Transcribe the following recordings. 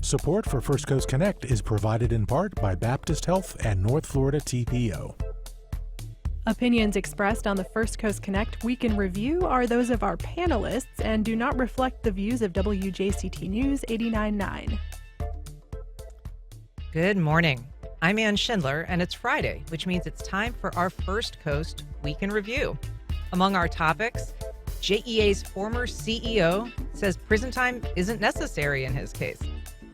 Support for First Coast Connect is provided in part by Baptist Health and North Florida TPO. Opinions expressed on the First Coast Connect Week in Review are those of our panelists and do not reflect the views of WJCT News 89.9. Good morning. I'm Ann Schindler, and it's Friday, which means it's time for our First Coast Week in Review. Among our topics, JEA's former CEO says prison time isn't necessary in his case.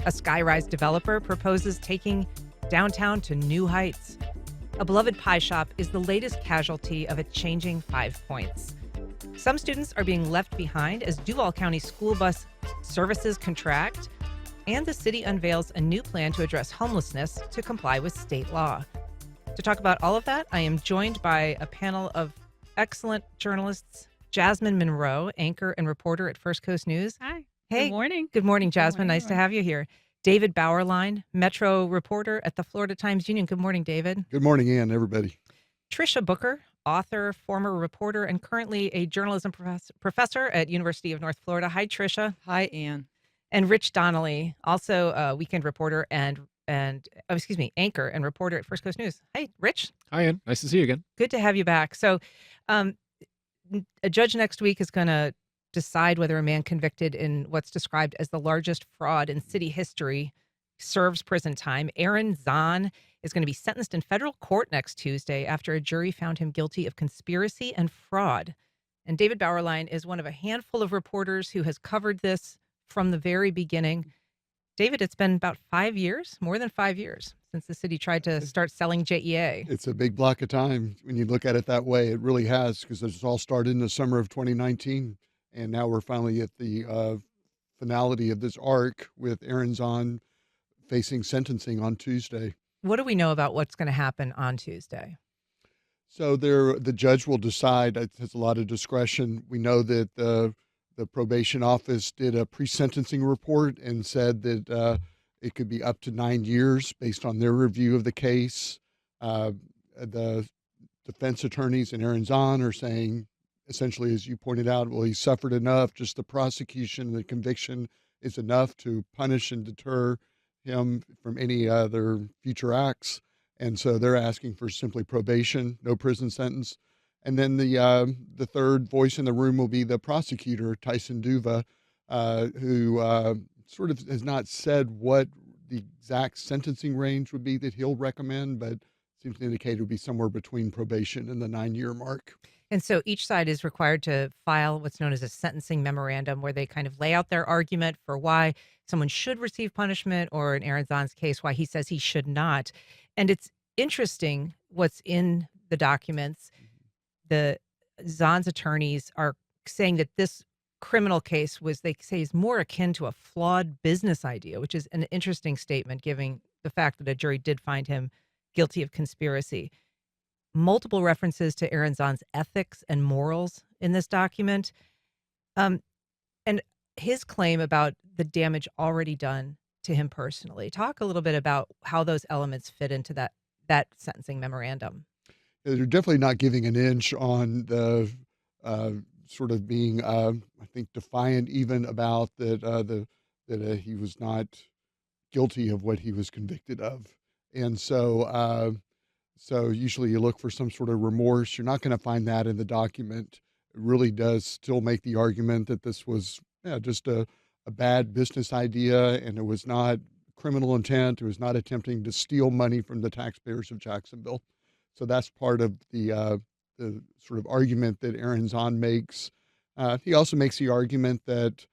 A skyrise developer proposes taking downtown to new heights. A beloved pie shop is the latest casualty of a changing 5 points. Some students are being left behind as Duval County School bus services contract, and the city unveils a new plan to address homelessness to comply with state law. To talk about all of that, I am joined by a panel of excellent journalists. Jasmine Monroe, anchor and reporter at First Coast News. Hi. Hey. Good morning. Good morning, Jasmine. Good morning, Nice to have you here. David Bauerlein, Metro reporter at the Florida Times-Union. Good morning, David. Good morning, Ann, everybody. Tricia Booker, author, former reporter, and currently a journalism professor at University of North Florida. Hi, Tricia. Hi, Ann. And Rich Donnelly, also a weekend reporter and anchor and reporter at First Coast News. Hey, Rich. Hi, Ann. Nice to see you again. Good to have you back. So, a judge next week is going to decide whether a man convicted in what's described as the largest fraud in city history serves prison time. Aaron Zahn is going to be sentenced in federal court next Tuesday after a jury found him guilty of conspiracy and fraud. And David Bauerlein is one of a handful of reporters who has covered this from the very beginning. David, it's been about 5 years, more than 5 years, since the city tried to start selling JEA. It's a big block of time when you look at it that way. It really has, because this all started in the summer of 2019, and now we're finally at the finality of this arc with Aaron Zahn facing sentencing on Tuesday. What do we know about what's going to happen on Tuesday? So the judge will decide. It has a lot of discretion. We know that the probation office did a pre-sentencing report and said that it could be up to 9 years based on their review of the case. The defense attorneys and Aaron Zahn are saying, essentially, as you pointed out, well, he suffered enough. Just the prosecution, the conviction is enough to punish and deter him from any other future acts. And so they're asking for simply probation, no prison sentence. And then the third voice in the room will be the prosecutor, Tyson Duva, who sort of has not said what the exact sentencing range would be that he'll recommend, but seems to indicate it would be somewhere between probation and the 9-year mark. And so each side is required to file what's known as a sentencing memorandum, where they kind of lay out their argument for why someone should receive punishment, or in Aaron Zahn's case, why he says he should not. And it's interesting what's in the documents. The Zahn's attorneys are saying that this criminal case they say, is more akin to a flawed business idea, which is an interesting statement, given the fact that a jury did find him guilty of conspiracy. Multiple references to Aaron Zahn's ethics and morals in this document. And his claim about the damage already done to him personally. Talk a little bit about how those elements fit into that sentencing memorandum. They're definitely not giving an inch on the sort of being, I think, defiant even about that he was not guilty of what he was convicted of. And so usually you look for some sort of remorse. You're not going to find that in the document. It really does still make the argument that this was just a bad business idea, and it was not criminal intent. It was not attempting to steal money from the taxpayers of Jacksonville. So that's part of the sort of argument that Aaron Zahn makes. He also makes the argument that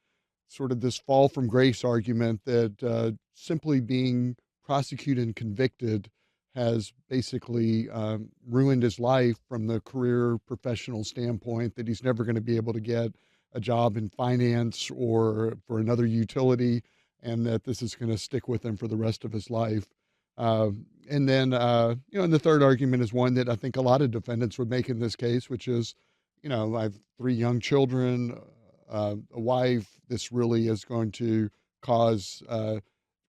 sort of this fall from grace argument that simply being prosecuted and convicted has basically ruined his life from the career professional standpoint, that he's never going to be able to get a job in finance or for another utility, and that this is going to stick with him for the rest of his life. And then, and the third argument is one that I think a lot of defendants would make in this case, which is, I have 3 young children, a wife. This really is going to cause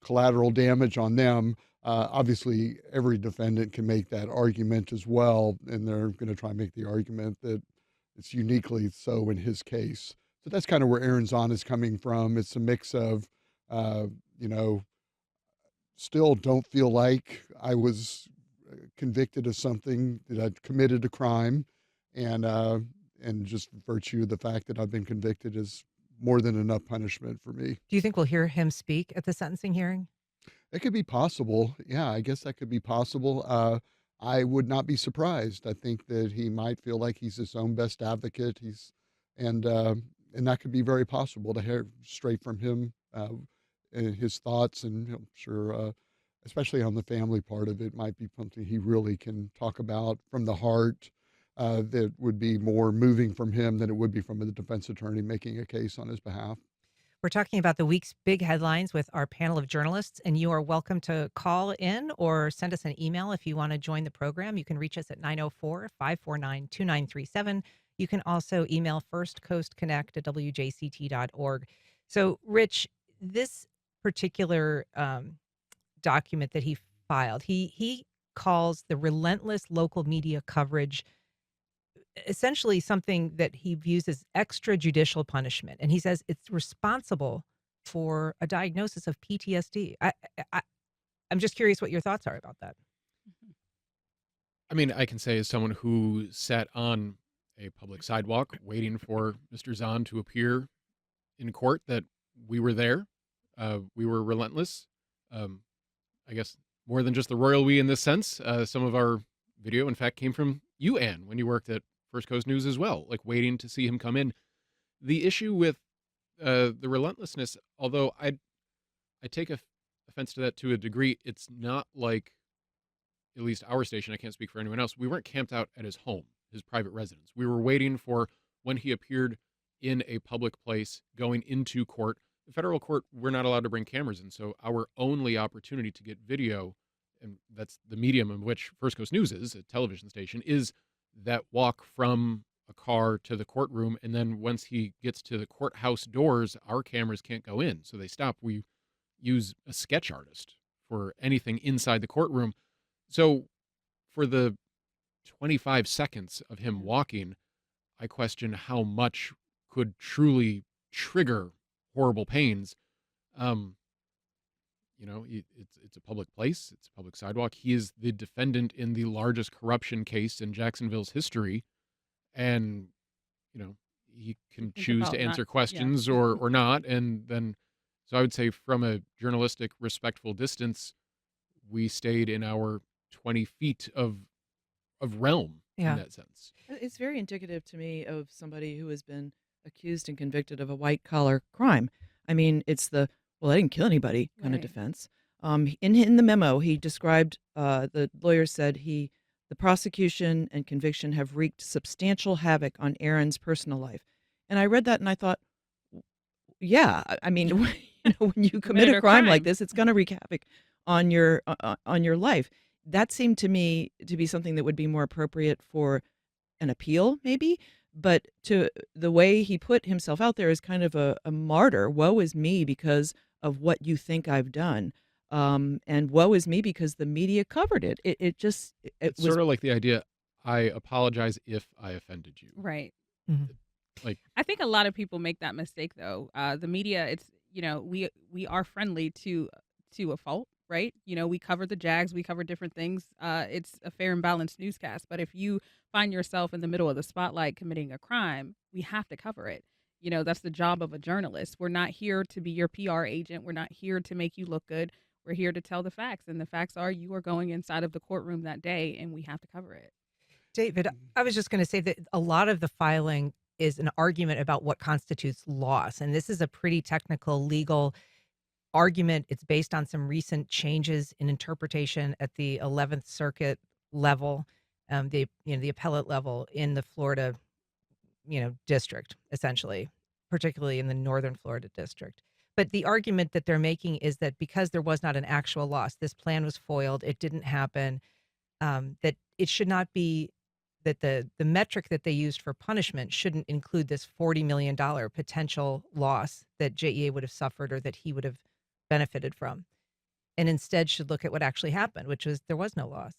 collateral damage on them. Obviously, every defendant can make that argument as well, and they're going to try and make the argument that it's uniquely so in his case. So that's kind of where Aaron Zahn is coming from. It's a mix of, still don't feel like I was convicted of something, that I'd committed a crime, and just virtue of the fact that I've been convicted is more than enough punishment for me. Do you think we'll hear him speak at the sentencing hearing? It could be possible. Yeah, I guess that could be possible. I would not be surprised. I think that he might feel like he's his own best advocate. And uh, and that could be very possible to hear straight from him, and his thoughts, and I'm sure, especially on the family part of it, might be something he really can talk about from the heart. That would be more moving from him than it would be from the defense attorney making a case on his behalf. We're talking about the week's big headlines with our panel of journalists, and you are welcome to call in or send us an email if you want to join the program. You can reach us at 904-549-2937. You can also email firstcoastconnect@wjct.org. So, Rich, this particular document that he filed, he calls the relentless local media coverage essentially something that he views as extrajudicial punishment, and he says it's responsible for a diagnosis of PTSD. I I'm just curious what your thoughts are about that. I mean, I can say as someone who sat on a public sidewalk waiting for Mr. Zahn to appear in court that we were there. We were relentless. I guess more than just the royal we in this sense. Some of our video, in fact, came from you, Ann, when you worked at First Coast News as well, like waiting to see him come in. The issue with the relentlessness, although I take offense to that to a degree, it's not like, at least our station, I can't speak for anyone else, we weren't camped out at his home, his private residence. We were waiting for when he appeared in a public place going into court. The federal court, we're not allowed to bring cameras in, so our only opportunity to get video, and that's the medium in which First Coast News is, a television station, is that walk from a car to the courtroom. And then once he gets to the courthouse doors, our cameras can't go in, so they stop. We use a sketch artist for anything inside the courtroom. So for the 25 seconds of him walking, I question how much could truly trigger horrible pains. It's a public place. It's a public sidewalk. He is the defendant in the largest corruption case in Jacksonville's history. And, he can choose to answer questions or not. And then, so I would say from a journalistic respectful distance, we stayed in our 20 feet of realm in that sense. It's very indicative to me of somebody who has been accused and convicted of a white collar crime. I mean, it's the, well, I didn't kill anybody kind of defense. In the memo, he described, the lawyer said the prosecution and conviction have wreaked substantial havoc on Aaron's personal life. And I read that and I thought, yeah, I mean, when you commit a crime like this, it's going to wreak havoc on your life. That seemed to me to be something that would be more appropriate for an appeal, maybe. But to the way he put himself out there is kind of a martyr. Woe is me because of what you think I've done. And woe is me because the media covered it. It was sort of like the idea, I apologize if I offended you. Right. Mhm. Like, I think a lot of people make that mistake though. The media, it's, we are friendly to a fault, right? We cover the Jags, we cover different things. It's a fair and balanced newscast. But if you find yourself in the middle of the spotlight committing a crime, we have to cover it. That's the job of a journalist. We're not here to be your PR agent. We're not here to make you look good. We're here to tell the facts. And the facts are you are going inside of the courtroom that day and we have to cover it. David, I was just going to say that a lot of the filing is an argument about what constitutes loss. And this is a pretty technical legal argument. It's based on some recent changes in interpretation at the 11th Circuit level, the appellate level in the Florida, district, essentially, particularly in the Northern Florida district. But the argument that they're making is that because there was not an actual loss, this plan was foiled, it didn't happen, that it should not be, that the metric that they used for punishment shouldn't include this $40 million potential loss that JEA would have suffered or that he would have benefited from, and instead should look at what actually happened, which was there was no loss.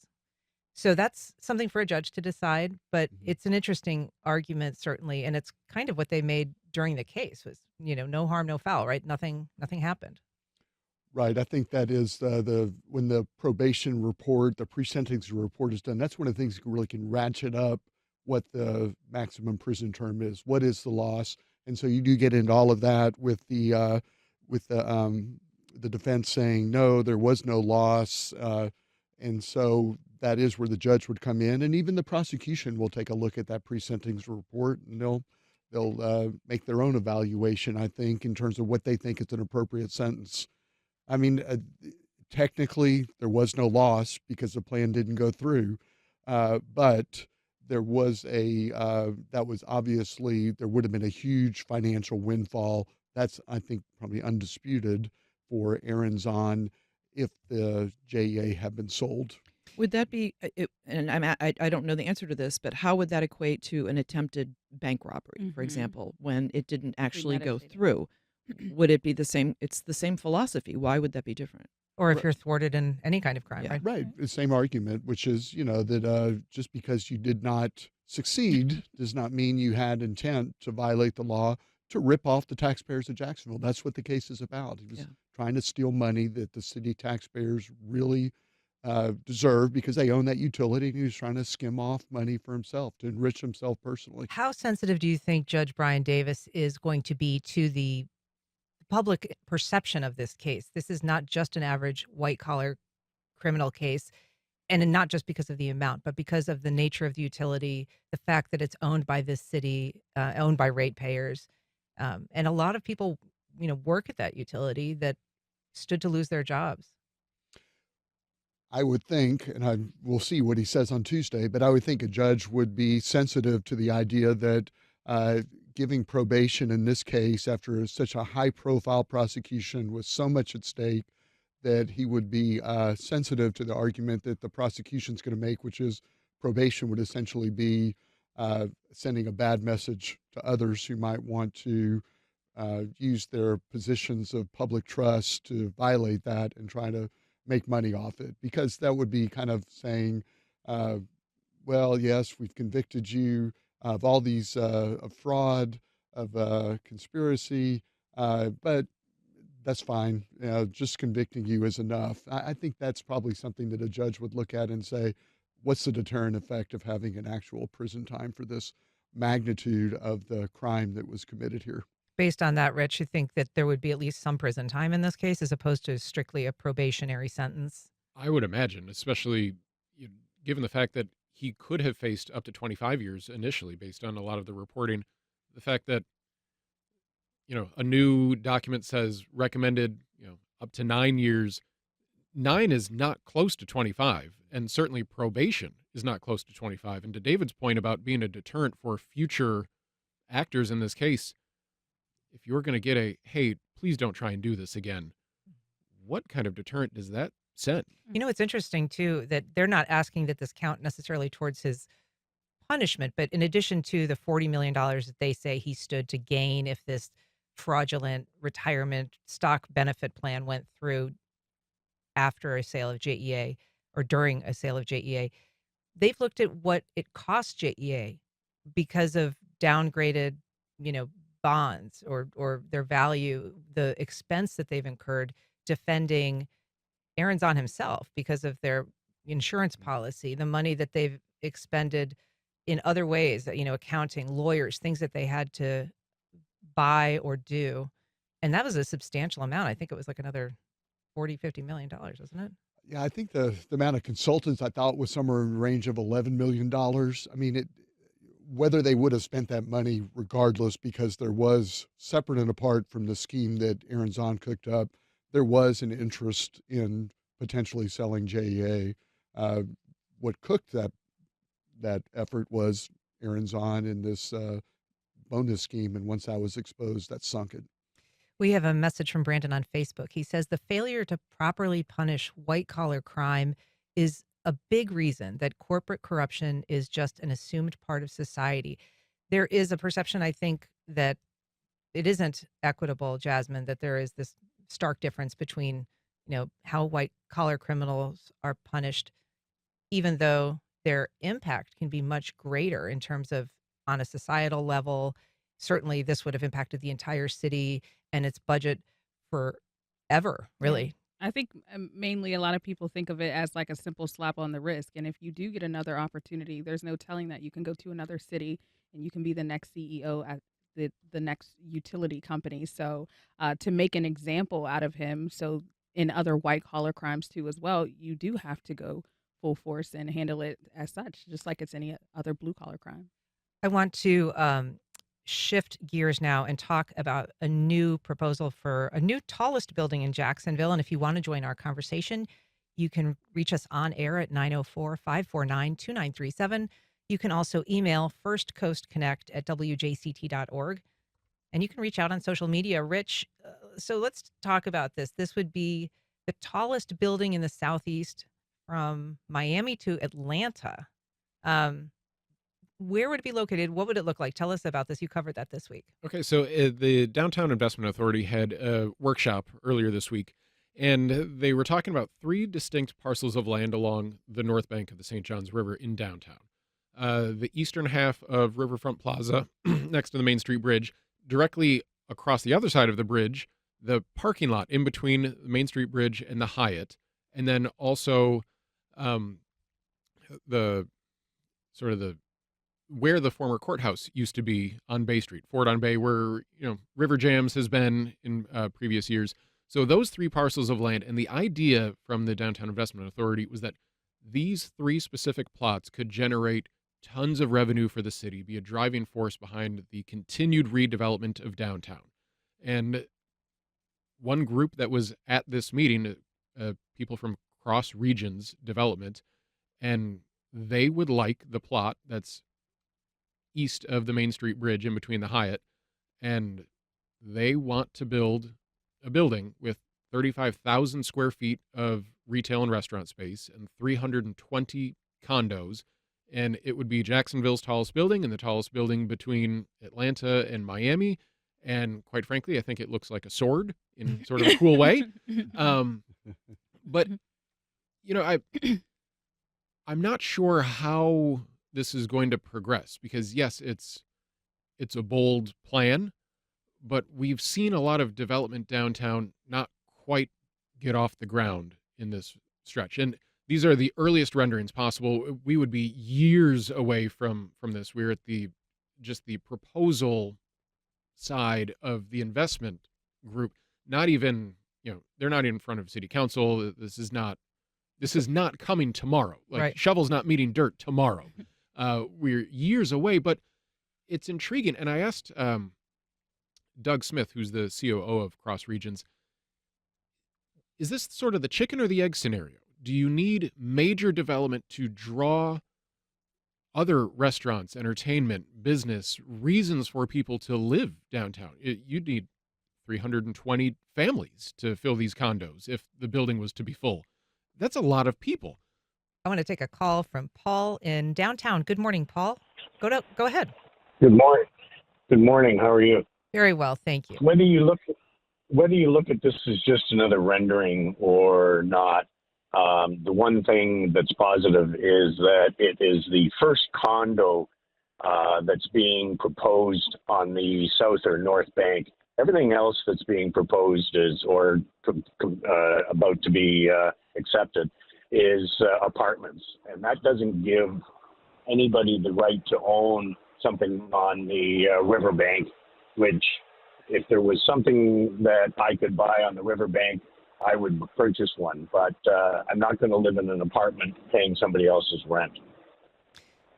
So that's something for a judge to decide, but it's an interesting argument, certainly, and it's kind of what they made during the case was, no harm, no foul, right? Nothing happened. Right. I think that is when the probation report, the pre-sentencing report is done. That's one of the things that really can ratchet up what the maximum prison term is. What is the loss? And so you do get into all of that with the defense saying no, there was no loss, and so that is where the judge would come in, and even the prosecution will take a look at that pre-sentencing report, and they'll make their own evaluation, I think, in terms of what they think is an appropriate sentence. I mean, technically, there was no loss because the plan didn't go through, but there was that was obviously, there would have been a huge financial windfall. That's, I think, probably undisputed for Aaron Zahn if the JEA had been sold. Would that be, and I don't know the answer to this, but how would that equate to an attempted bank robbery, for example, when it didn't actually go Premeditated. through? Would it be the same? It's the same philosophy. Why would that be different? Or if Right. you're thwarted in any kind of crime, Yeah. right? Right. The same argument, which is, that just because you did not succeed does not mean you had intent to violate the law to rip off the taxpayers of Jacksonville. That's what the case is about. He was Yeah. trying to steal money that the city taxpayers really deserve because they own that utility, and he was trying to skim off money for himself to enrich himself personally. How sensitive do you think Judge Brian Davis is going to be to the public perception of this case? This is not just an average white collar criminal case, and not just because of the amount, but because of the nature of the utility, the fact that it's owned by this city, owned by ratepayers, and a lot of people, work at that utility that stood to lose their jobs. I would think, and we'll see what he says on Tuesday, but I would think a judge would be sensitive to the idea that giving probation in this case after such a high-profile prosecution with so much at stake, that he would be sensitive to the argument that the prosecution's going to make, which is probation would essentially be sending a bad message to others who might want to use their positions of public trust to violate that and try to make money off it, because that would be kind of saying, well, yes, we've convicted you of all these of fraud, of conspiracy, but that's fine. Just convicting you is enough. I think that's probably something that a judge would look at and say, what's the deterrent effect of having an actual prison time for this magnitude of the crime that was committed here? Based on that, Rich, you think that there would be at least some prison time in this case as opposed to strictly a probationary sentence? I would imagine, especially given the fact that he could have faced up to 25 years initially based on a lot of the reporting. The fact that, a new document says recommended, up to 9 years. 9 is not close to 25, and certainly probation is not close to 25. And to David's point about being a deterrent for future actors in this case, if you're going to get hey, please don't try and do this again, what kind of deterrent does that send? It's interesting, too, that they're not asking that this count necessarily towards his punishment, but in addition to the $40 million that they say he stood to gain if this fraudulent retirement stock benefit plan went through after a sale of JEA or during a sale of JEA, they've looked at what it cost JEA because of downgraded, bonds or their value, the expense that they've incurred defending Aaron Zahn himself because of their insurance policy, the money that they've expended in other ways, accounting, lawyers, things that they had to buy or do. And that was a substantial amount. I think it was like another $40-50 million, wasn't it? Yeah, I think the amount of consultants I thought was somewhere in the range of $11 million. I mean, whether they would have spent that money regardless, because there was, separate and apart from the scheme that Aaron Zahn cooked up, there was an interest in potentially selling JEA. What cooked that effort was Aaron Zahn in this bonus scheme, and once that was exposed, that sunk it. We have a message from Brandon on Facebook. He says the failure to properly punish white collar crime is a big reason that corporate corruption is just an assumed part of society. There is a perception, I think, that it isn't equitable, Jasmine, that there is this stark difference between, how white collar criminals are punished, even though their impact can be much greater in terms of on a societal level. Certainly, this would have impacted the entire city and its budget forever, really, I think mainly a lot of people think of it as like a simple slap on the wrist. And if you do get another opportunity, there's no telling that you can go to another city and you can be the next CEO at the next utility company. So to make an example out of him, so in other white collar crimes too as well, you do have to go full force and handle it as such, just like it's any other blue collar crime. I want to shift gears now and talk about a new proposal for a new tallest building in Jacksonville. And if you want to join our conversation, you can reach us on air at 904-549-2937. You can also email firstcoastconnect@wjct.org. And you can reach out on social media. Rich, so let's talk about this. This would be the tallest building in the Southeast from Miami to Atlanta. Where would it be located? What would it look like? Tell us about this. You covered that this week. Okay, so the Downtown Investment Authority had a workshop earlier this week, and they were talking about 3 distinct parcels of land along the north bank of the St. Johns River in downtown. The eastern half of Riverfront Plaza, next to the Main Street Bridge, directly across the other side of the bridge, the parking lot in between the Main Street Bridge and the Hyatt, and then also the sort of the where the former courthouse used to be on Bay Street, Ford on Bay, where River Jams has been in previous years. So those 3 parcels of land, and the idea from the Downtown Investment Authority was that these 3 specific plots could generate tons of revenue for the city, be a driving force behind the continued redevelopment of downtown. And one group that was at this meeting, people from Cross Regions Development, and they would like the plot that's east of the Main Street Bridge in between the Hyatt, and they want to build a building with 35,000 square feet of retail and restaurant space and 320 condos, and it would be Jacksonville's tallest building and the tallest building between Atlanta and Miami, and quite frankly, I think it looks like a sword in sort of a cool way. But, I'm not sure how this is going to progress, because yes, it's a bold plan, but we've seen a lot of development downtown not quite get off the ground in this stretch. And these are the earliest renderings possible. We would be years away from this. We're at the proposal side of the investment group. Not even, they're not in front of city council. This is not coming tomorrow. Like, Right. Shovel's not meeting dirt tomorrow. We're years away, but it's intriguing. And I asked Doug Smith, who's the COO of Cross Regions, is this sort of the chicken or the egg scenario? Do you need major development to draw other restaurants, entertainment, business, reasons for people to live downtown? You'd need 320 families to fill these condos if the building was to be full. That's a lot of people. I want to take a call from Paul in downtown. Good morning, Paul. Go ahead. Good morning. Good morning. How are you? Very well, thank you. Whether you look at this as just another rendering or not, the one thing that's positive is that it is the first condo that's being proposed on the south or north bank. Everything else that's being proposed about to be accepted is apartments, and that doesn't give anybody the right to own something on the riverbank, which if there was something that I could buy on the riverbank, I would purchase one, but I'm not going to live in an apartment paying somebody else's rent.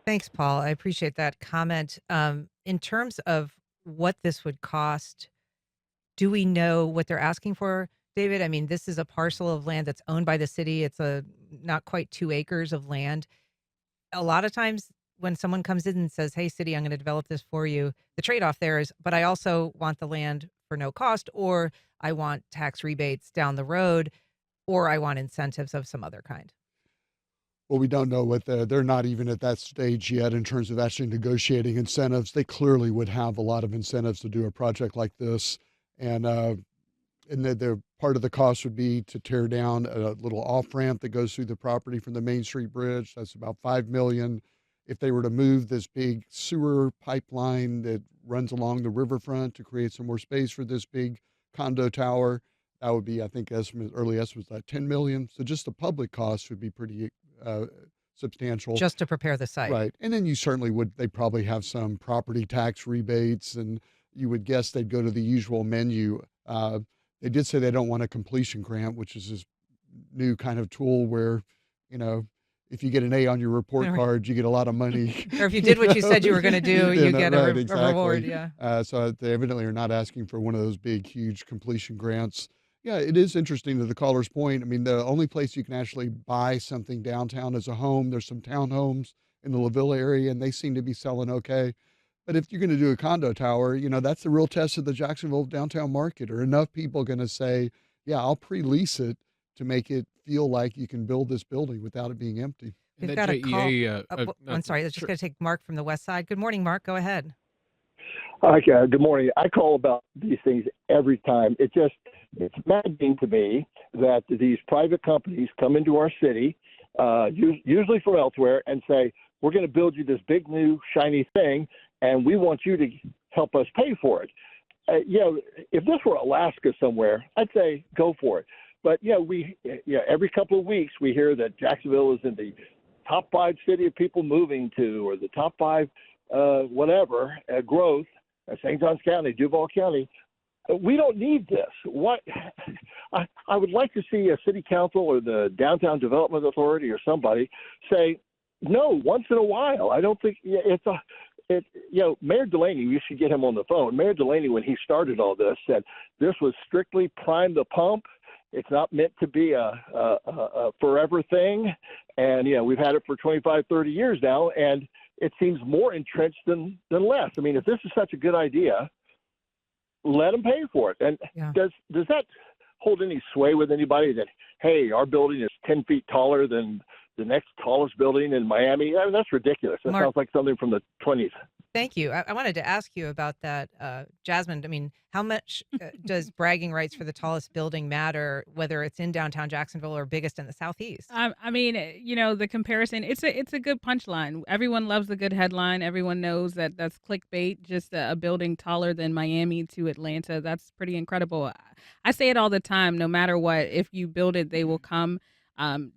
Thanks, Paul. I appreciate that comment. In terms of what this would cost, do we know what they're asking for, David? I mean, this is a parcel of land that's owned by the city. It's not quite 2 acres of land. A lot of times when someone comes in and says, hey, city, I'm going to develop this for you, the trade-off there is, but I also want the land for no cost, or I want tax rebates down the road, or I want incentives of some other kind. Well, we don't know what they're not even at that stage yet in terms of actually negotiating incentives. They clearly would have a lot of incentives to do a project like this. And the part of the cost would be to tear down a little off-ramp that goes through the property from the Main Street Bridge. That's about $5 million. If they were to move this big sewer pipeline that runs along the riverfront to create some more space for this big condo tower, that would be, I think, early estimates like 10 million. So just the public cost would be pretty substantial. Just to prepare the site. Right. And then they probably have some property tax rebates, and you would guess they'd go to the usual menu. They did say they don't want a completion grant, which is this new kind of tool where, if you get an A on your report card, you get a lot of money. Or if you did what you said you were going to do, you get a reward. Yeah. So they evidently are not asking for one of those big, huge completion grants. Yeah, it is interesting to the caller's point. I mean, the only place you can actually buy something downtown is a home. There's some townhomes in the LaVille area, and they seem to be selling okay. But if you're going to do a condo tower, that's the real test of the Jacksonville downtown market. Are enough people going to say, yeah, I'll pre-lease it to make it feel like you can build this building without it being empty? We've got a call. I'm sorry. Let's just going to take Mark from the West Side. Good morning, Mark. Go ahead. Hi, good morning. I call about these things every time. It's maddening to me that these private companies come into our city, usually from elsewhere, and say, we're going to build you this big, new, shiny thing, and we want you to help us pay for it. If this were Alaska somewhere, I'd say go for it. But, every couple of weeks we hear that Jacksonville is in the top 5 city of people moving to, or the top 5 growth, St. Johns County, Duval County. We don't need this. What I would like to see a city council or the Downtown Development Authority or somebody say no once in a while. I don't think Mayor Delaney, you should get him on the phone. Mayor Delaney, when he started all this, said this was strictly prime the pump. It's not meant to be a forever thing. And, we've had it for 25, 30 years now, and it seems more entrenched than less. I mean, if this is such a good idea, let them pay for it. And does that hold any sway with anybody that, hey, our building is 10 feet taller than the next tallest building in Miami? I mean, that's ridiculous. That sounds like something from the 20s. Thank you. I wanted to ask you about that, Jasmine. I mean, how much does bragging rights for the tallest building matter, whether it's in downtown Jacksonville or biggest in the Southeast? I mean, the comparison, it's a good punchline. Everyone loves the good headline. Everyone knows that that's clickbait, just a building taller than Miami to Atlanta. That's pretty incredible. I say it all the time, no matter what, if you build it, they will come.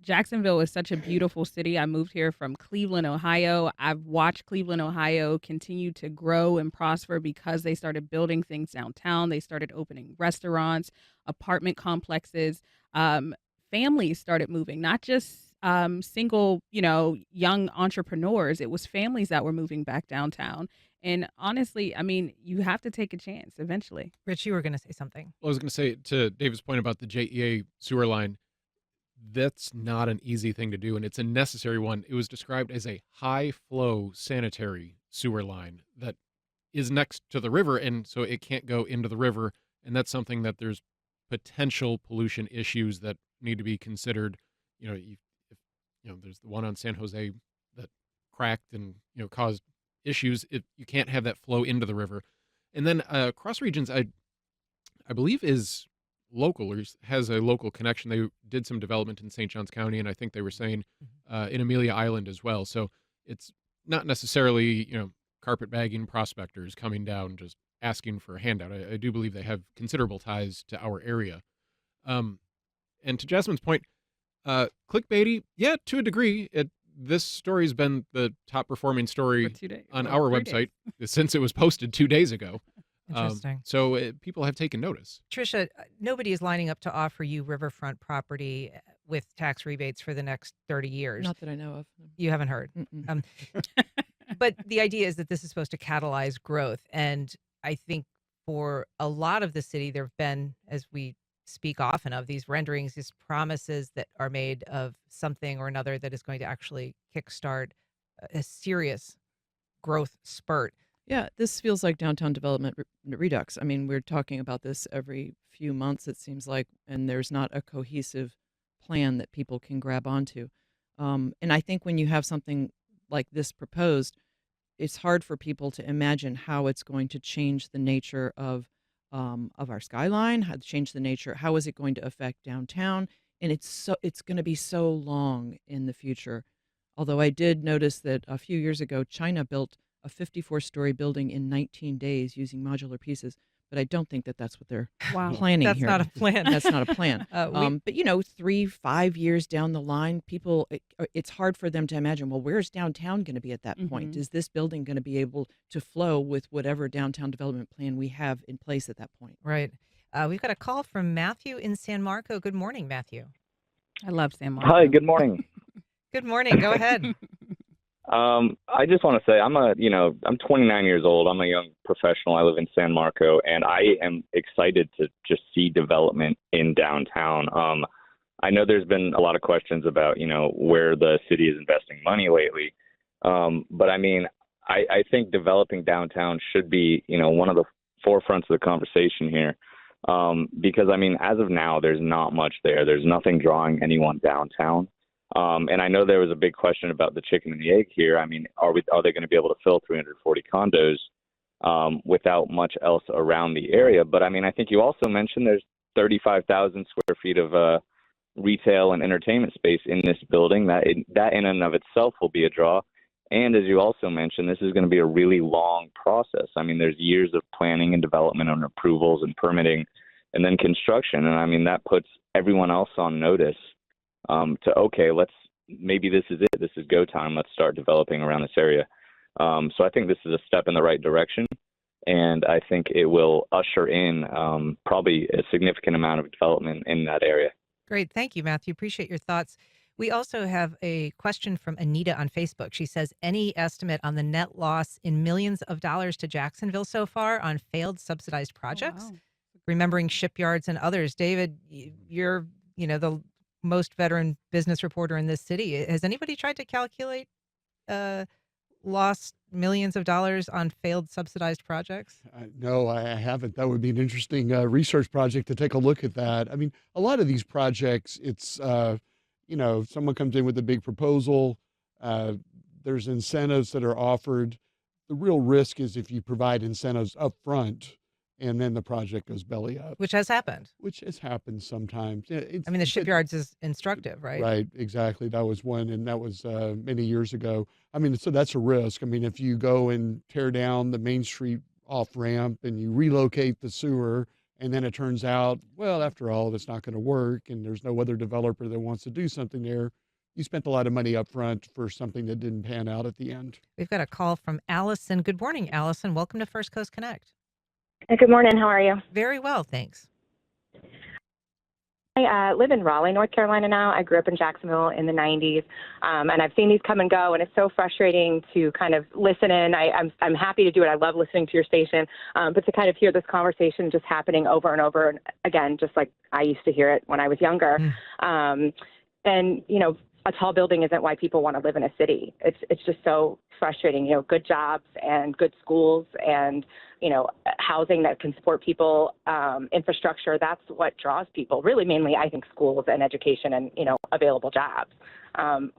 Jacksonville is such a beautiful city. I moved here from Cleveland, Ohio. I've watched Cleveland, Ohio continue to grow and prosper because they started building things downtown. They started opening restaurants, apartment complexes. Families started moving, not just single, young entrepreneurs. It was families that were moving back downtown. And honestly, I mean, you have to take a chance eventually. Rich, you were going to say something. Well, I was going to say to David's point about the JEA sewer line, that's not an easy thing to do, and it's a necessary one. It was described as a high-flow sanitary sewer line that is next to the river, and so it can't go into the river, and that's something that there's potential pollution issues that need to be considered. If there's the one on San Jose that cracked and caused issues. You can't have that flow into the river. And then Cross Regions, I believe, is local, or has a local connection. They did some development in St. Johns County, and I think they were saying in Amelia Island as well. So it's not necessarily, carpetbagging prospectors coming down just asking for a handout. I do believe they have considerable ties to our area. And to Jasmine's point, clickbaity, yeah, to a degree. This story's been the top performing story on our website since it was posted 2 days ago. Interesting. So people have taken notice. Tricia, nobody is lining up to offer you riverfront property with tax rebates for the next 30 years. Not that I know of. You haven't heard. But the idea is that this is supposed to catalyze growth. And I think for a lot of the city, there have been, as we speak often of, these renderings, these promises that are made of something or another that is going to actually kickstart a serious growth spurt. Yeah, this feels like downtown development redux. I mean, we're talking about this every few months, it seems like, and there's not a cohesive plan that people can grab onto. And I think when you have something like this proposed, it's hard for people to imagine how it's going to change the nature of our skyline, how to change the nature, how is it going to affect downtown, and it's going to be so long in the future. Although I did notice that a few years ago, China built a 54-story building in 19 days using modular pieces. but I don't think that that's what they're Wow. planning That's here. not a plan. That's not a plan. But 3-5 years down the line, it's hard for them to imagine, well, where's downtown going to be at that point? Is this building going to be able to flow with whatever downtown development plan we have in place at that point? Right. We've got a call from Matthew in San Marco. Good morning, Matthew. I love San Marco. Hi, good morning. Good morning. Go ahead. I just want to say I'm 29 years old. I'm a young professional. I live in San Marco, and I am excited to just see development in downtown. I know there's been a lot of questions about, where the city is investing money lately. But I mean, I think developing downtown should be, one of the forefronts of the conversation here. Because I mean, as of now, there's not much there. There's nothing drawing anyone downtown. And I know there was a big question about the chicken and the egg here. I mean, are they going to be able to fill 340 condos without much else around the area? But I mean, I think you also mentioned there's 35,000 square feet of retail and entertainment space in this building. That in and of itself will be a draw. And as you also mentioned, this is going to be a really long process. I mean, there's years of planning and development and approvals and permitting and then construction. And I mean, that puts everyone else on notice maybe this is it. This is go time. Let's start developing around this area. So I think this is a step in the right direction. And I think it will usher in probably a significant amount of development in that area. Great. Thank you, Matthew. Appreciate your thoughts. We also have a question from Anita on Facebook. She says, any estimate on the net loss in millions of dollars to Jacksonville so far on failed subsidized projects? Oh, wow. Remembering shipyards and others. David, you're, the most veteran business reporter in this city. Has anybody tried to calculate lost millions of dollars on failed subsidized projects? No, I haven't. That would be an interesting research project to take a look at that. I mean, a lot of these projects, it's, someone comes in with a big proposal. There's incentives that are offered. The real risk is if you provide incentives up front and then the project goes belly up. Which has happened. Which has happened sometimes. The shipyards is instructive, right? Right, exactly. That was one, and that was many years ago. I mean, so that's a risk. I mean, if you go and tear down the Main Street off-ramp and you relocate the sewer, and then it turns out, well, after all, that's not going to work, and there's no other developer that wants to do something there, you spent a lot of money up front for something that didn't pan out at the end. We've got a call from Allison. Good morning, Allison. Welcome to First Coast Connect. Good morning. How are you? Very well, thanks. I live in Raleigh, North Carolina now. I grew up in Jacksonville in the 90s, and I've seen these come and go, and it's so frustrating to kind of listen in. I'm happy to do it. I love listening to your station, but to kind of hear this conversation just happening over and over and again, just like I used to hear it when I was younger. And, a tall building isn't why people want to live in a city. It's just so frustrating, good jobs and good schools and, housing that can support people, infrastructure. That's what draws people, really mainly, I think, schools and education and, available jobs.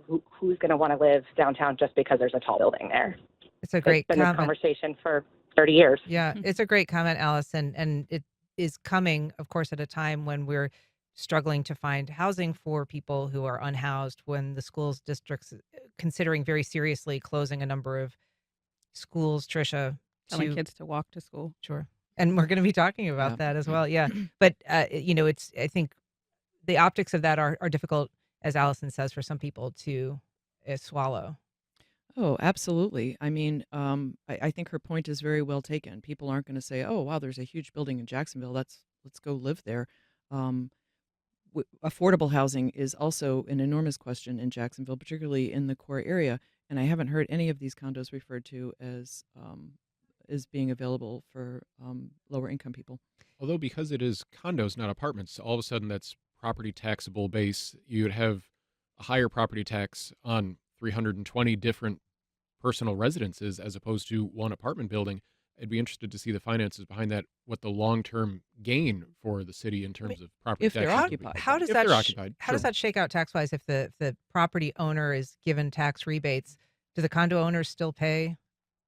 Who's going to want to live downtown just because there's a tall building there? It's a great It's been comment. this conversation for 30 years. Yeah, it's a great comment, Allison. And it is coming, of course, at a time when we're struggling to find housing for people who are unhoused, when the schools districts considering very seriously closing a number of schools, Tricia. Telling kids to walk to school. Sure. And we're going to be talking about that as well. Yeah. But, I think the optics of that are difficult, as Allison says, for some people to swallow. Oh, absolutely. I mean, I think her point is very well taken. People aren't going to say, oh, wow, there's a huge building in Jacksonville. Let's go live there. Affordable housing is also an enormous question in Jacksonville, particularly in the core area. And I haven't heard any of these condos referred to as being available for lower income people. Although because it is condos, not apartments, all of a sudden that's property taxable base. You would have a higher property tax on 320 different personal residences as opposed to one apartment building. I'd be interested to see the finances behind that, what the long-term gain for the city in terms of property if they're taxes would be. occupied. How does If that they're occupied, how does that shake out tax-wise if the property owner is given tax rebates? Do the condo owners still pay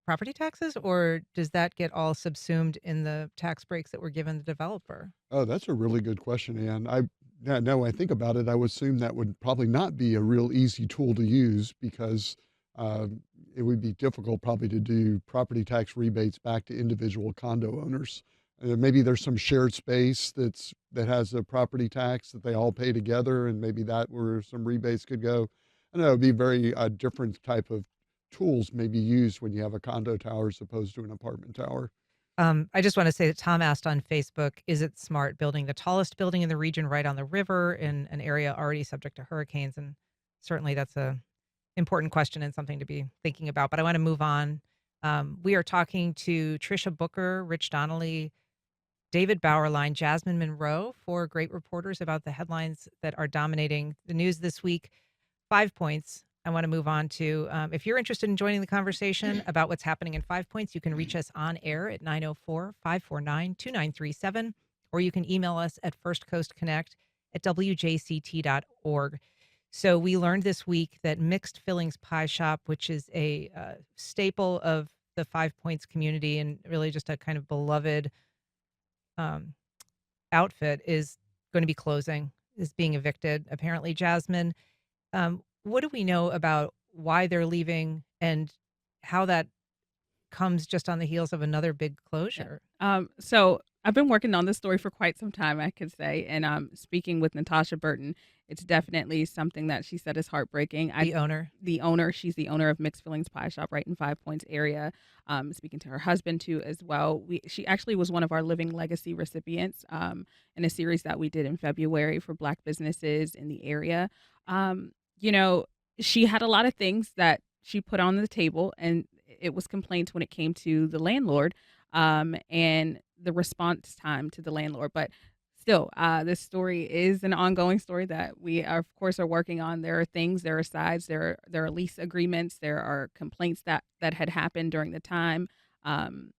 property taxes, or does that get all subsumed in the tax breaks that were given the developer? Oh, that's a really good question, Ann. When I think about it, I would assume that would probably not be a real easy tool to use because it would be difficult probably to do property tax rebates back to individual condo owners. Maybe there's some shared space that has a property tax that they all pay together, and maybe that where some rebates could go. I know it'd be very different type of tools maybe used when you have a condo tower as opposed to an apartment tower. I just want to say that Tom asked on Facebook, is it smart building the tallest building in the region right on the river in an area already subject to hurricanes? And certainly that's a important question and something to be thinking about. But I want to move on. We are talking to Tricia Booker, Rich Donnelly, David Bauerlein, Jasmine Monroe, four great reporters about the headlines that are dominating the news this week. 5 Points. I want to move on to, if you're interested in joining the conversation about what's happening in 5 Points, you can reach us on air at 904-549-2937, or you can email us at firstcoastconnect@wjct.org. So we learned this week that Mixed Fillings Pie Shop, which is a staple of the 5 Points community and really just a kind of beloved outfit, is going to be closing, is being evicted. Apparently, Jasmine, what do we know about why they're leaving and how that comes just on the heels of another big closure? So I've been working on this story for quite some time, I could say. And speaking with Natasha Burton, it's definitely something that she said is heartbreaking. The owner? The owner. She's the owner of Mixed Fillings Pie Shop right in 5 Points area. Speaking to her husband, too, as well. She actually was one of our Living Legacy recipients in a series that we did in February for Black businesses in the area. She had a lot of things that she put on the table, and it was complaints when it came to the landlord and the response time to the landlord. But still, this story is an ongoing story that we, of course, are working on. There are things, there are sides, there are lease agreements, there are complaints that had happened during the time. And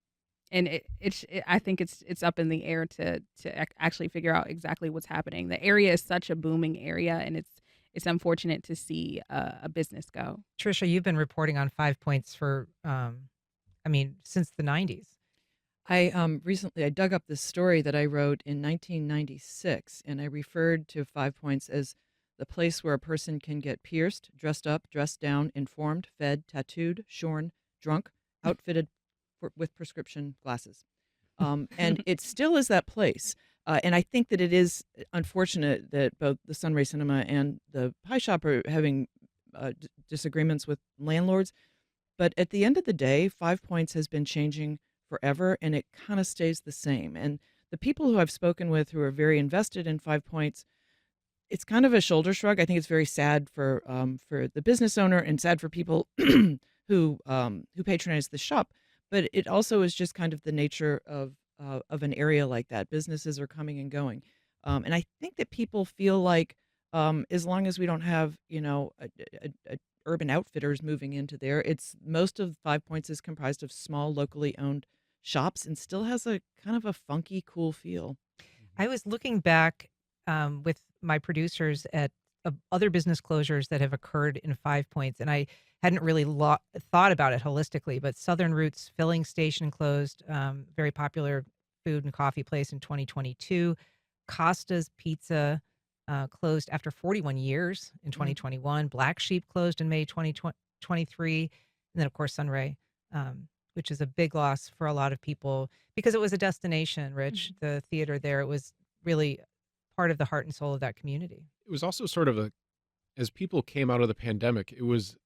I think it's up in the air to actually figure out exactly what's happening. The area is such a booming area, and it's unfortunate to see a business go. Tricia, you've been reporting on 5 Points for, since the 90s. I recently I dug up this story that I wrote in 1996, and I referred to 5 Points as the place where a person can get pierced, dressed up, dressed down, informed, fed, tattooed, shorn, drunk, outfitted with prescription glasses. And it still is that place. And I think that it is unfortunate that both the Sunray Cinema and the pie shop are having disagreements with landlords. But at the end of the day, 5 Points has been changing forever, and it kind of stays the same. And the people who I've spoken with who are very invested in 5 Points, it's kind of a shoulder shrug. I think it's very sad for the business owner and sad for people who patronize the shop. But it also is just kind of the nature of an area like that. Businesses are coming and going. And I think that people feel like as long as we don't have, a Urban Outfitters moving into there, most of 5 Points is comprised of small, locally owned shops and still has a kind of a funky, cool feel. I was looking back with my producers at other business closures that have occurred in 5 Points, and I hadn't really thought about it holistically, but Southern Roots Filling Station closed, very popular food and coffee place in 2022. Costa's Pizza closed after 41 years in 2021. Black Sheep closed in May 2023. And then, of course, Sunray, which is a big loss for a lot of people because it was a destination, Rich. The theater there, it was really part of the heart and soul of that community. It was also sort of as people came out of the pandemic, it was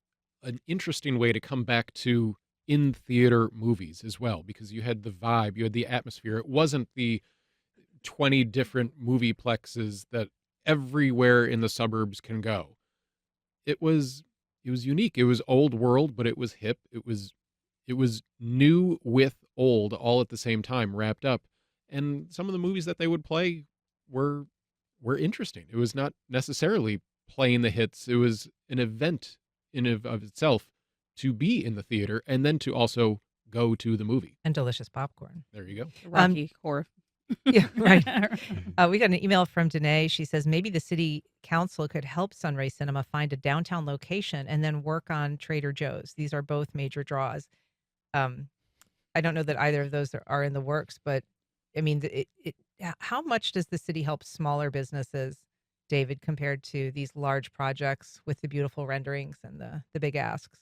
an interesting way to come back to in-theater movies as well, because you had the vibe, you had the atmosphere. It wasn't the 20 different movie plexes that everywhere in the suburbs can go. It was unique. It was old world, but it was hip. It was new with old all at the same time, wrapped up. And some of the movies that they would play were interesting. It was not necessarily playing the hits. It was an event in and of itself to be in the theater and then to also go to the movie. And delicious popcorn. There you go. Rocky horror. Yeah, right. We got an email from Danae. She says maybe the city council could help Sunray Cinema find a downtown location and then work on Trader Joe's. These are both major draws. I don't know that either of those are in the works, but I mean, how much does the city help smaller businesses, David, compared to these large projects with the beautiful renderings and the big asks?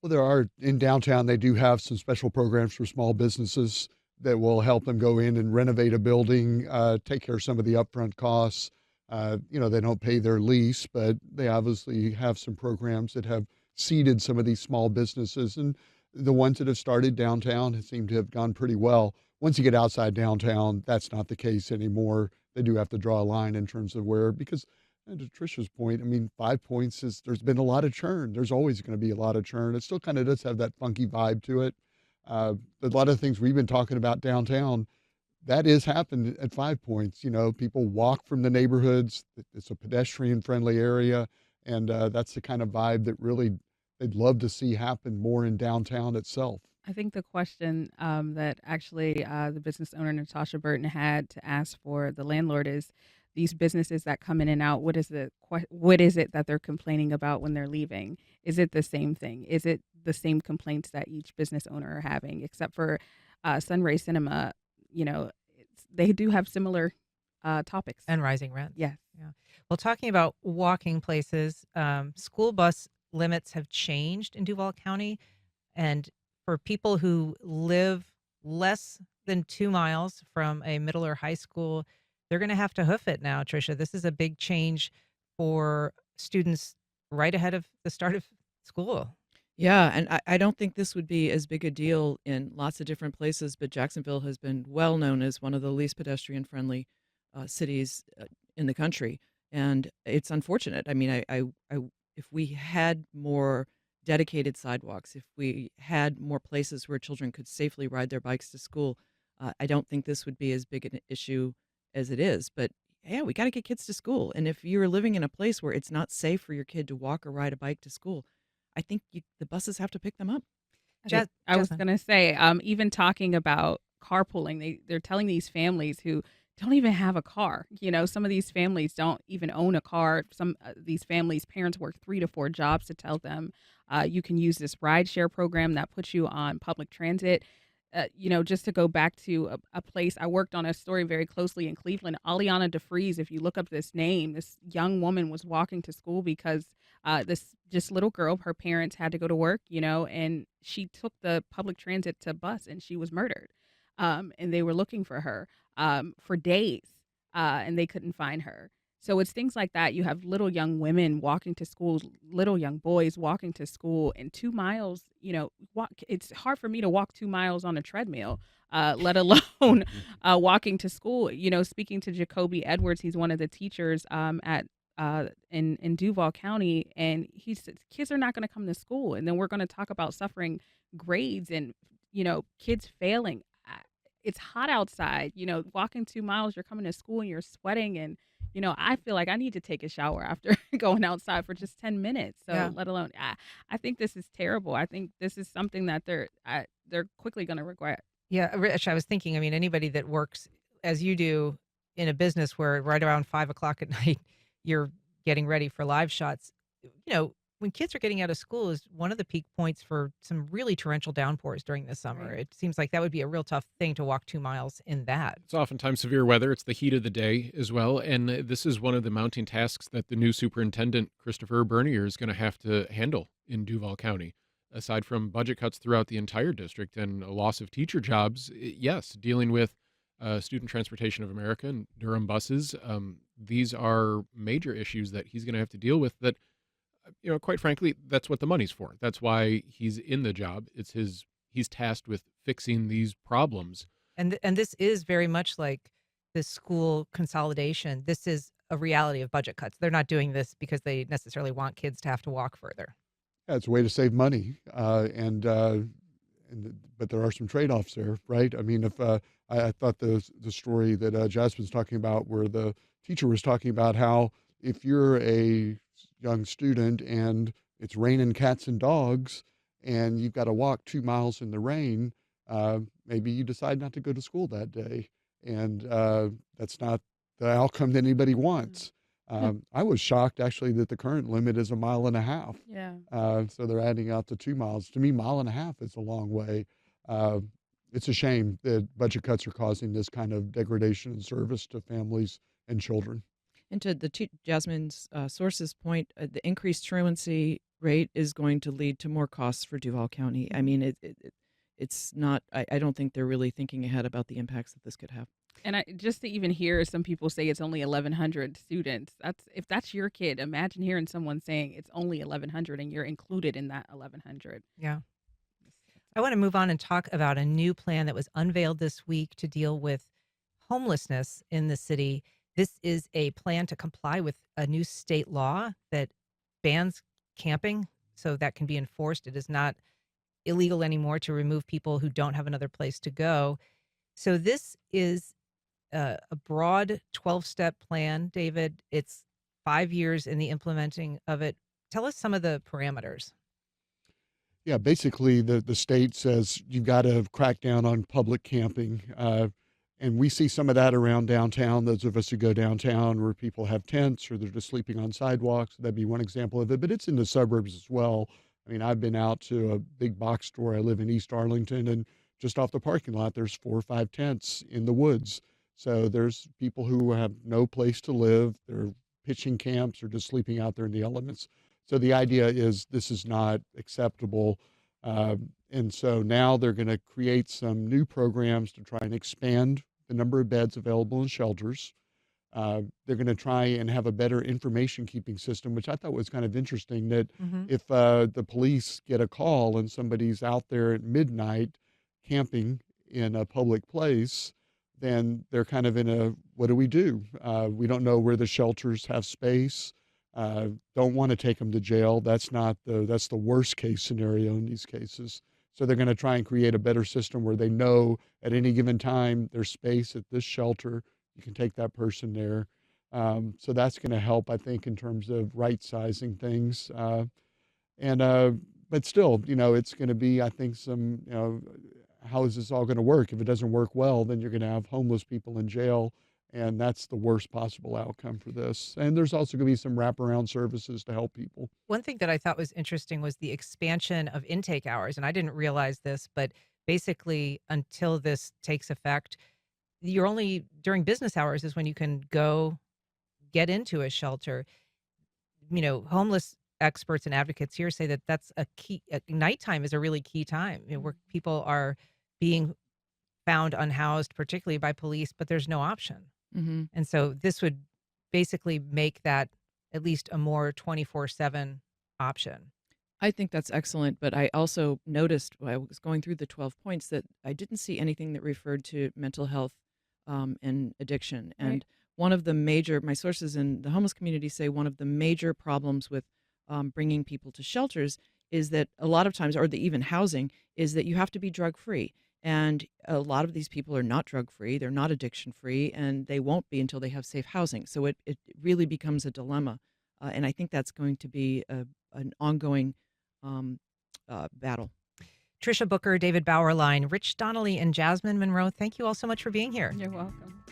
Well, there are in downtown. They do have some special programs for small businesses that will help them go in and renovate a building, take care of some of the upfront costs. They don't pay their lease, but they obviously have some programs that have seeded some of these small businesses. And the ones that have started downtown seem to have gone pretty well. Once you get outside downtown, that's not the case anymore. They do have to draw a line in terms of where, because to Tricia's point, I mean, 5 Points there's been a lot of churn. There's always going to be a lot of churn. It still kind of does have that funky vibe to it. A lot of things we've been talking about downtown, that is happened at 5 Points. People walk from the neighborhoods. It's a pedestrian friendly area. And that's the kind of vibe that really they'd love to see happen more in downtown itself. I think the question that actually the business owner Natasha Burton had to ask for the landlord is these businesses that come in and out. What is it that they're complaining about when they're leaving? Is it the same thing? Is it the same complaints that each business owner are having? Except for Sunray Cinema, they do have similar topics And rising rent. Yes. Yeah. Well, talking about walking places, school bus limits have changed in Duval County. And for people who live less than 2 miles from a middle or high school, they're going to have to hoof it now, Tricia. This is a big change for students right ahead of the start of school. Yeah, and I don't think this would be as big a deal in lots of different places, but Jacksonville has been well known as one of the least pedestrian-friendly cities in the country, and it's unfortunate. I mean, if we had more dedicated sidewalks, if we had more places where children could safely ride their bikes to school, I don't think this would be as big an issue as it is. But yeah, we got to get kids to school, and if you're living in a place where it's not safe for your kid to walk or ride a bike to school, I think the buses have to pick them up. I was going to say, even talking about carpooling, they're telling these families who don't even have a car. Some of these families don't even own a car. Some these families' parents work 3 to 4 jobs to tell them you can use this rideshare program that puts you on public transit. Just to go back to a place, I worked on a story very closely in Cleveland. Aliana DeFries, if you look up this name, this young woman was walking to school because this just little girl, her parents had to go to work, and she took the public transit to bus and she was murdered. And they were looking for her for days and they couldn't find her. So it's things like that. You have little young women walking to school, little young boys walking to school, and 2 miles, it's hard for me to walk 2 miles on a treadmill, let alone walking to school. Speaking to Jacoby Edwards, he's one of the teachers in Duval County, and he says kids are not going to come to school. And then we're going to talk about suffering grades and, kids failing. It's hot outside, walking 2 miles, you're coming to school and you're sweating, and I feel like I need to take a shower after going outside for just 10 minutes. So Yeah. let alone, I think this is terrible. I think this is something that they're quickly going to regret. Yeah, Rich, I was thinking, I mean, anybody that works as you do in a business where right around 5 o'clock at night, you're getting ready for live shots, when kids are getting out of school is one of the peak points for some really torrential downpours during the summer. Right. It seems like that would be a real tough thing to walk 2 miles in that. It's oftentimes severe weather. It's the heat of the day as well. And this is one of the mounting tasks that the new superintendent, Christopher Bernier, is going to have to handle in Duval County. Aside from budget cuts throughout the entire district and a loss of teacher jobs, yes, dealing with Student Transportation of America and Durham buses, these are major issues that he's going to have to deal with that, quite frankly, that's what the money's for. That's why he's in the job. He's tasked with fixing these problems. And this is very much like the school consolidation. This is a reality of budget cuts. They're not doing this because they necessarily want kids to have to walk further. Yeah, it's a way to save money, but there are some trade-offs there, right? I mean, if I thought the story that Jasmine's talking about, where the teacher was talking about how if you're a young student and it's raining cats and dogs, and you've got to walk 2 miles in the rain, maybe you decide not to go to school that day, and that's not the outcome that anybody wants. I was shocked actually that the current limit is 1.5 miles. Yeah. So they're adding out to 2 miles. To me, 1.5 miles is a long way. It's a shame that budget cuts are causing this kind of degradation in service to families and children. And to Jasmine's source's point, the increased truancy rate is going to lead to more costs for Duval County. I mean, it's not. I don't think they're really thinking ahead about the impacts that this could have. And I just to even hear some people say it's only 1,100 students. If that's your kid, imagine hearing someone saying it's only 1,100 and you're included in that 1,100. Yeah. I want to move on and talk about a new plan that was unveiled this week to deal with homelessness in the city. This is a plan to comply with a new state law that bans camping, so that can be enforced. It is not illegal anymore to remove people who don't have another place to go. So this is a broad 12-step plan, David. It's 5 years in the implementing of it. Tell us some of the parameters. Yeah, basically the state says you've got to crack down on public camping. And we see some of that around downtown, those of us who go downtown where people have tents or they're just sleeping on sidewalks. That'd be one example of it, but it's in the suburbs as well. I mean, I've been out to a big box store. I live in East Arlington, and just off the parking lot, there's 4 or 5 tents in the woods. So there's people who have no place to live. They're pitching camps or just sleeping out there in the elements. So the idea is this is not acceptable. And so now they're going to create some new programs to try and expand the number of beds available in shelters. They're going to try and have a better information keeping system, which I thought was kind of interesting, that if the police get a call and somebody's out there at midnight camping in a public place, then they're kind of in a, what do? We don't know where the shelters have space. Don't want to take them to jail. That's the worst case scenario in these cases. So they're going to try and create a better system where they know at any given time there's space at this shelter. You can take that person there. So that's going to help, I think, in terms of right sizing things. But still, it's going to be, I think, how is this all going to work? If it doesn't work well, then you're going to have homeless people in jail. And that's the worst possible outcome for this. And there's also going to be some wraparound services to help people. One thing that I thought was interesting was the expansion of intake hours. And I didn't realize this, but basically until this takes effect, you're only during business hours is when you can go get into a shelter. Homeless experts and advocates here say that that's a key. Nighttime is a really key time, where people are being found unhoused, particularly by police, but there's no option. Mm-hmm. And so this would basically make that at least a more 24/7 option. I think that's excellent, but I also noticed while I was going through the 12 points that I didn't see anything that referred to mental health and addiction. And Right. one of the my sources in the homeless community say one of the major problems with bringing people to shelters is that a lot of times, or even housing, is that you have to be drug free. And a lot of these people are not drug free, they're not addiction free, and they won't be until they have safe housing. So it really becomes a dilemma. And I think that's going to be an ongoing battle. Tricia Booker, David Bauerlein, Rich Donnelly, and Jasmine Monroe, thank you all so much for being here. You're welcome.